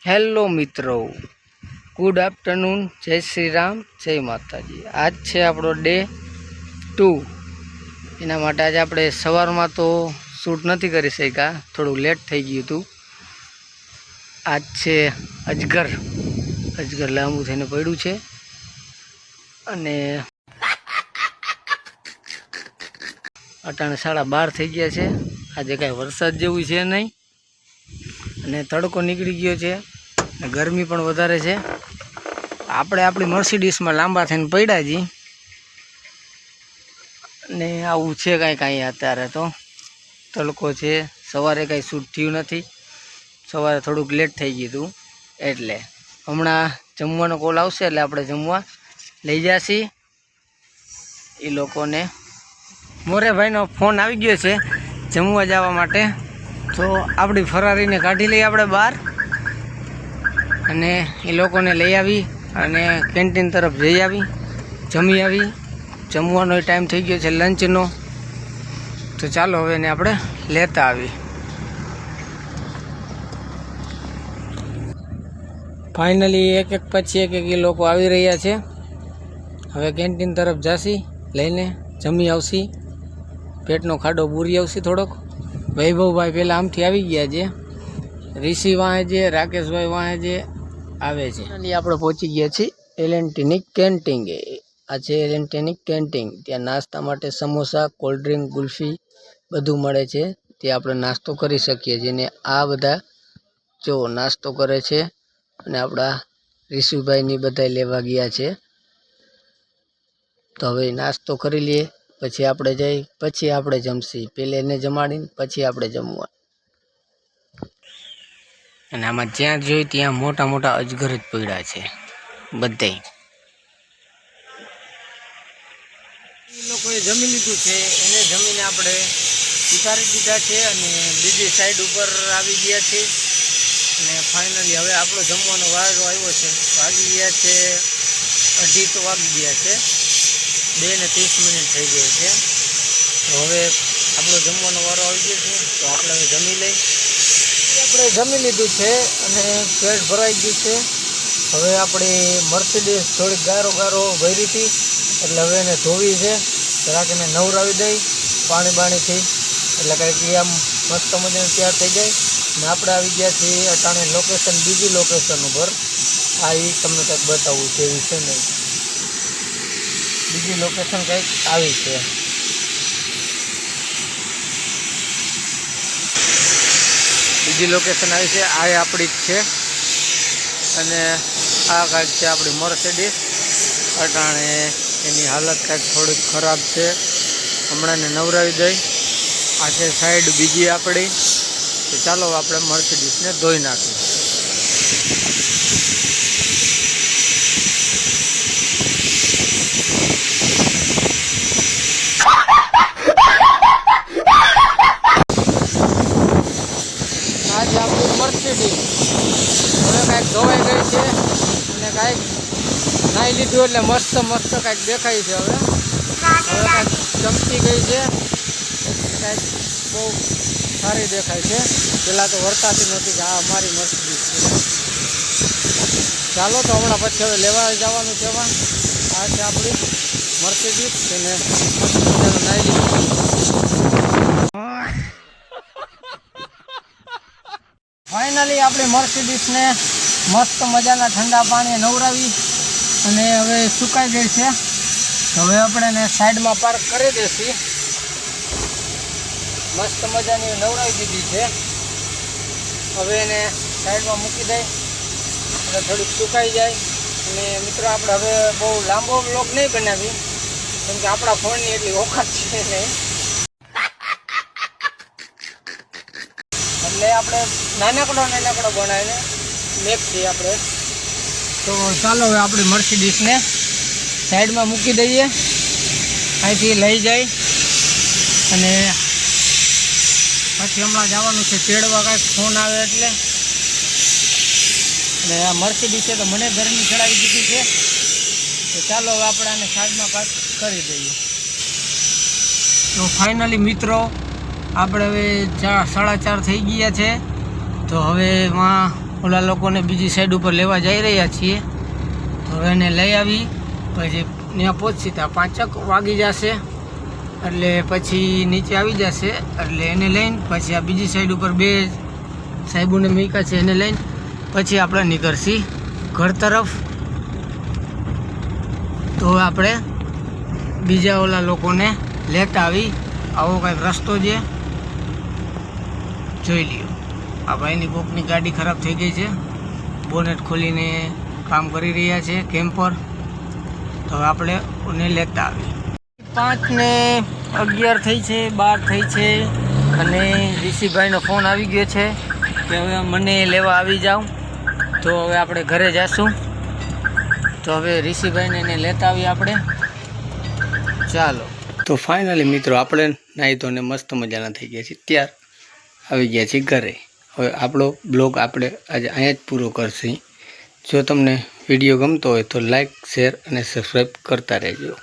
Hello મિત્રો, good afternoon, જય શ્રી રામ, જય માતાજી। આજ છે આપણો ડે 2। એના માટે આજે આપણે સવારમાં તો શૂટ નથી કરી શક્યા, થોડું લેટ થઈ ગયું હતું। આજ છે અજગર લાંબુ થઈને પડ્યું છે અને અટાણે 12:30 થઈ ગયા છે। આજે કાંઈ વરસાદ જેવું છે નહીં અને તડકો નીકળી ગયો છે, ગરમી પણ વધારે છે। આપણે આપણી મર્સિડીઝમાં લાંબા થઈને પડ્યા છીએ અને આવું છે કાંઈ અત્યારે તો તડકો છે। સવારે કાંઈ શૂટ થયું નથી, સવારે થોડુંક લેટ થઈ ગયું હતું, એટલે હમણાં જમવાનો કોલ આવશે એટલે આપણે જમવા લઈ જશે। એ લોકોને મોરેભાઈનો ફોન આવી ગયો છે જમવા જવા માટે, તો આપણી ફરારીને કાઢી લઈએ આપણે બહાર અને એ લોકોને લઈ આવી અને કેન્ટીન તરફ જઈ આવી, જમી આવી। જમવાનો ટાઈમ થઈ ગયો છે લંચનો, તો ચાલો હવે એને આપણે લેતા આવી। ફાઇનલી એક પછી એક એ લોકો આવી રહ્યા છે। હવે કેન્ટીન તરફ જાશી, લઈને જમી આવશી, પેટનો ખાડો પૂરી આવશે થોડોક। વૈભવભાઈ પહેલાં આમથી આવી ગયા છે, ઋષિ વાહે છે, રાકેશભાઈ વાહે છે આવે છે। આપણે પહોંચી ગયા છીએ એલેન્ટિનિક કેન્ટીન। આ છે એલેન્ટિનિક કેન્ટીન। ત્યાં નાસ્તા માટે સમોસા, કોલ્ડ ડ્રિંક, ગુલ્ફી બધું મળે છે, ત્યાં આપણે નાસ્તો કરી શકીએ છીએ। ને આ બધા જો નાસ્તો કરે છે અને આપણા ઋષિભાઈની બધા લેવા ગયા છે, તો હવે નાસ્તો કરી લઈએ, પછી આપણે જમશી। પહેલે એને જમાડીને પછી આપણે જમવા। અને આમાં જ્યાં જોઈ ત્યાં મોટા મોટા અજગર જ પડ્યા છે બધે। એ લોકોએ જમી લીધું છે, એને જમીને આપણે ઉતારી દીધા છે અને બીજી સાઈડ ઉપર આવી ગયા છે। અને ફાઇનલી હવે આપણો જમવાનો વારો આવ્યો છે। વાગી ગયા છે 2:30 તો વાગી ગયા છે, 2:30 થઈ ગઈ છે। તો હવે આપણો જમવાનો વારો આવી ગયો છે, તો આપણે હવે જમી લઈ। આપણે જમી લીધું છે અને પેટ ભરાઈ ગયું છે। હવે આપણી મર્સિડીઝ થોડીક ગારો ભરી હતી, એટલે હવે એને ધોવી છે, જરાક એને નવરાવી દઈ પાણીથી, એટલે કંઈક આમ મસ્ત મજાનું તૈયાર થઈ જાય। ને આપણે આવી ગયા છીએ અટાણે લોકેશન, બીજી લોકેશન ઉપર। આ એ તમને કંઈક બતાવવું છે એવી છે નહીં, બીજી લોકેશન કંઈક આવી છે। બીજી લોકેશન આવી છે, આ આપણી જ છે અને આ કાંઈક છે આપણી મર્સિડીઝ। અટાણે એની હાલત કાંઈક થોડીક ખરાબ છે, હમણાં એને નવરાવી દઈ। આ છે સાઈડ બીજી આપણી, તો ચાલો આપણે મર્સિડીઝને ધોઈ નાખીએ। આજે આપણી મર્સિડીઝ હવે કાંઈક ધોવાઈ ગઈ છે અને કાંઈક નાહી લીધું એટલે મસ્ત કાંઈક દેખાય છે। હવે કાંઈક ચમકી ગઈ છે, કાંઈક બહુ સારી દેખાય છે। પહેલાં તો વર્તાતી નહોતી કે આ અમારી મર્સિડીઝ છે। ચાલો તો હમણાં પછી હવે લેવા જવાનું છે। આ છે આપણી મર્સિડીઝ, તેને નાહી લીધું। ફાઇનલી આપણી મર્સિડીઝને મસ્ત મજાના ઠંડા પાણીએ નવરાવી અને હવે સુકાઈ ગઈ છે, તો હવે આપણે એને સાઈડમાં પાર્ક કરી દઈશું। મસ્ત મજાની નવરાવી દીધી છે, હવે એને સાઈડમાં મૂકી દઈ અને થોડીક સુકાઈ જાય। અને મિત્રો આપણે હવે બહુ લાંબો બ્લોગ નહીં બનાવી, કેમ કે આપણા ફોનની એટલી ઓકાત છે નહીં, એટલે આપણે નાનકડો બનાવીને મેકીએ આપણે। તો ચાલો હવે આપણી મર્સિડીઝને સાઈડમાં મૂકી દઈએ, અહીંથી લઈ જાય અને પછી હમણાં જવાનું છે તેડવા, કાંઈક ફોન આવે એટલે। અને આ મર્સિડીઝ છે તો મને ગરમી ચડાવી દીધી છે, તો ચાલો હવે આપણે આને સાઈડમાં પાર્ક કરી દઈએ। તો ફાઇનલી મિત્રો આપણે હવે 4:30 થઈ ગયા છે, તો હવે એમાં ઓલા લોકોને બીજી સાઈડ ઉપર લેવા જઈ રહ્યા છીએ. તો હવે એને લઈ આવી પછી ત્યાં પહોંચી ત્યાં 5 વાગી જશે, એટલે પછી નીચે આવી જશે. એટલે એને લઈને પછી આ બીજી સાઈડ ઉપર 2 સાહેબોને મૂક્યા છે, એને લઈને પછી આપણે નીકળશી ઘર તરફ. તો આપણે બીજા ઓલા લોકોને લેતા આવી. આવો કંઈક રસ્તો છે, જોઈ લ્યો. આ ભાઈની કોકની ગાડી ખરાબ થઈ ગઈ છે, બોનેટ ખોલીને કામ કરી રહ્યા છે કેમ્પર. તો આપણે એને લેતા આવી. 5:11 થઈ છે, 12 થઈ છે, અને ઋષિભાઈનો ફોન આવી ગયો છે કે હવે મને લેવા આવી જાઓ. તો હવે આપણે ઘરે જઈશું. તો હવે ઋષિભાઈને એને લેતા આવીએ આપણે. ચાલો. તો ફાઇનલી મિત્રો આપણે નાહી ધોઈને મસ્ત મજાના થઈ ગયા છીએ, ત્યાર આવી ગયા છીએ ઘરે. હવે આપણો બ્લોગ આપણે આજે અહીંયા જ પૂરો કરશે. જો તમને વિડીયો ગમતો હોય તો લાઈક, શેર અને સબસ્ક્રાઈબ કરતા રહેજો.